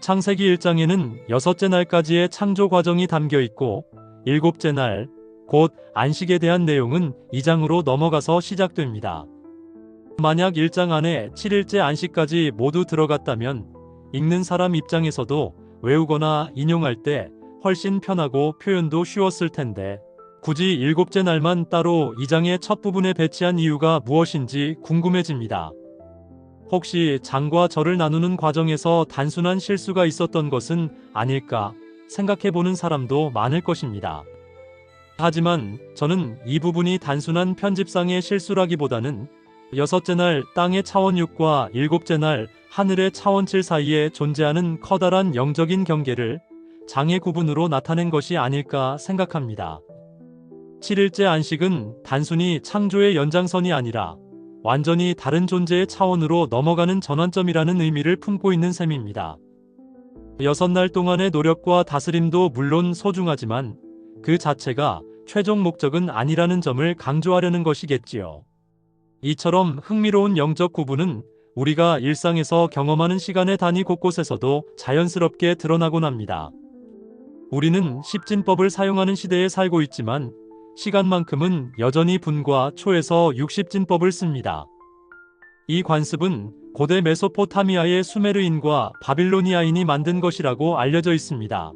창세기 1장에는 여섯째 날까지의 창조 과정이 담겨 있고 일곱째 날, 곧 안식에 대한 내용은 2장으로 넘어가서 시작됩니다. 만약 1장 안에 7일째 안식까지 모두 들어갔다면 읽는 사람 입장에서도 외우거나 인용할 때 훨씬 편하고 표현도 쉬웠을 텐데 굳이 일곱째 날만 따로 2장의 첫 부분에 배치한 이유가 무엇인지 궁금해집니다. 혹시 장과 절을 나누는 과정에서 단순한 실수가 있었던 것은 아닐까 생각해보는 사람도 많을 것입니다. 하지만 저는 이 부분이 단순한 편집상의 실수라기보다는 여섯째 날 땅의 차원 6과 일곱째 날 하늘의 차원 7 사이에 존재하는 커다란 영적인 경계를 장의 구분으로 나타낸 것이 아닐까 생각합니다. 7일째 안식은 단순히 창조의 연장선이 아니라 완전히 다른 존재의 차원으로 넘어가는 전환점이라는 의미를 품고 있는 셈입니다. 6날 동안의 노력과 다스림도 물론 소중하지만 그 자체가 최종 목적은 아니라는 점을 강조하려는 것이겠지요. 이처럼 흥미로운 영적 구분은 우리가 일상에서 경험하는 시간의 단위 곳곳에서도 자연스럽게 드러나곤 합니다. 우리는 십진법을 사용하는 시대에 살고 있지만 시간만큼은 여전히 분과 초에서 60진법을 씁니다. 이 관습은 고대 메소포타미아의 수메르인과 바빌로니아인이 만든 것이라고 알려져 있습니다.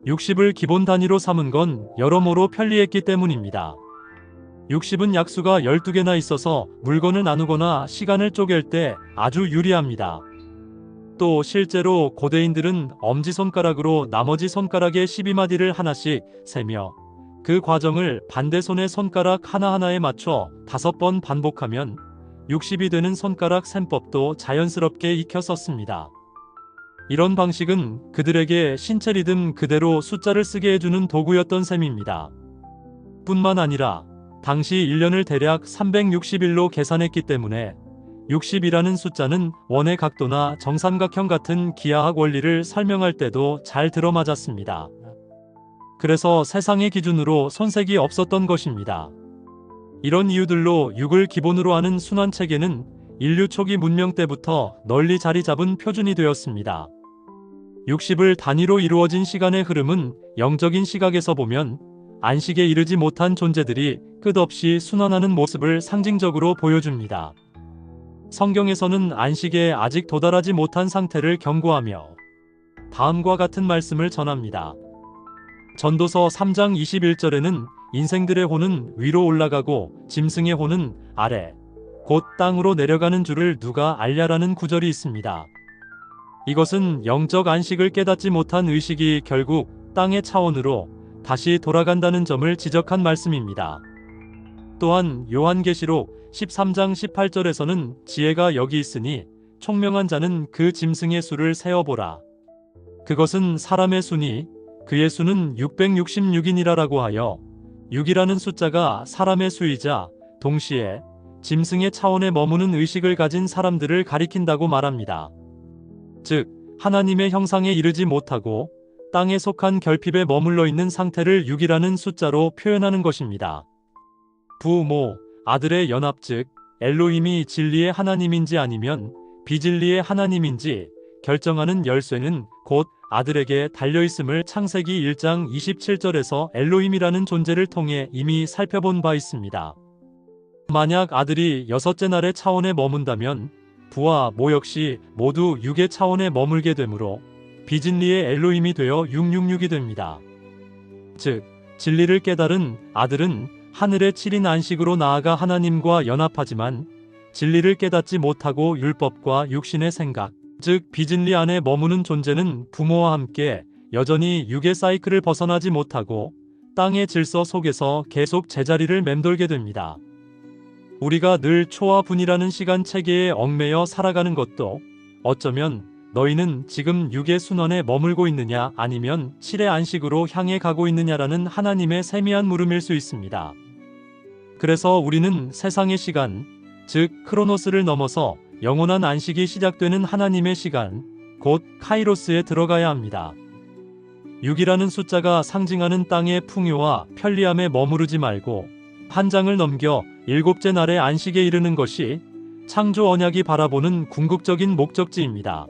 60을 기본 단위로 삼은 건 여러모로 편리했기 때문입니다. 60은 약수가 12개나 있어서 물건을 나누거나 시간을 쪼갤 때 아주 유리합니다. 또 실제로 고대인들은 엄지손가락으로 나머지 손가락의 12마디를 하나씩 세며 그 과정을 반대손의 손가락 하나하나에 맞춰 5번 반복하면 60이 되는 손가락 셈법도 자연스럽게 익혔었습니다. 이런 방식은 그들에게 신체 리듬 그대로 숫자를 쓰게 해주는 도구였던 셈입니다. 뿐만 아니라 당시 1년을 대략 360일로 계산했기 때문에 60이라는 숫자는 원의 각도나 정삼각형 같은 기하학 원리를 설명할 때도 잘 들어맞았습니다. 그래서 세상의 기준으로 손색이 없었던 것입니다. 이런 이유들로 6을 기본으로 하는 순환체계는 인류 초기 문명 때부터 널리 자리 잡은 표준이 되었습니다. 60을 단위로 이루어진 시간의 흐름은 영적인 시각에서 보면 안식에 이르지 못한 존재들이 끝없이 순환하는 모습을 상징적으로 보여줍니다. 성경에서는 안식에 아직 도달하지 못한 상태를 경고하며 다음과 같은 말씀을 전합니다. 전도서 3장 21절에는 인생들의 혼은 위로 올라가고 짐승의 혼은 아래, 곧 땅으로 내려가는 줄을 누가 알랴라는 구절이 있습니다. 이것은 영적 안식을 깨닫지 못한 의식이 결국 땅의 차원으로 다시 돌아간다는 점을 지적한 말씀입니다. 또한 요한계시록 13장 18절에서는 지혜가 여기 있으니 총명한 자는 그 짐승의 수를 세어보라. 그것은 사람의 수니 그의 수는 666이니라라고 하여 6이라는 숫자가 사람의 수이자 동시에 짐승의 차원에 머무는 의식을 가진 사람들을 가리킨다고 말합니다. 즉 하나님의 형상에 이르지 못하고 땅에 속한 결핍에 머물러 있는 상태를 6이라는 숫자로 표현하는 것입니다. 부모, 아들의 연합 즉 엘로힘이 진리의 하나님인지 아니면 비진리의 하나님인지 결정하는 열쇠는 곧 아들에게 달려있음을 창세기 1장 27절에서 엘로힘이라는 존재를 통해 이미 살펴본 바 있습니다. 만약 아들이 여섯째 날의 차원에 머문다면 부와 모 역시 모두 6의 차원에 머물게 되므로 비진리의 엘로힘이 되어 666이 됩니다. 즉 진리를 깨달은 아들은 하늘의 7인 안식으로 나아가 하나님과 연합하지만 진리를 깨닫지 못하고 율법과 육신의 생각, 즉 비진리 안에 머무는 존재는 부모와 함께 여전히 6의 사이클을 벗어나지 못하고 땅의 질서 속에서 계속 제자리를 맴돌게 됩니다. 우리가 늘 초와 분이라는 시간 체계에 얽매여 살아가는 것도 어쩌면 너희는 지금 6의 순환에 머물고 있느냐 아니면 7의 안식으로 향해 가고 있느냐라는 하나님의 세미한 물음일 수 있습니다. 그래서 우리는 세상의 시간, 즉 크로노스를 넘어서 영원한 안식이 시작되는 하나님의 시간, 곧 카이로스에 들어가야 합니다. 6이라는 숫자가 상징하는 땅의 풍요와 편리함에 머무르지 말고 한 장을 넘겨 일곱째 날의 안식에 이르는 것이 창조 언약이 바라보는 궁극적인 목적지입니다.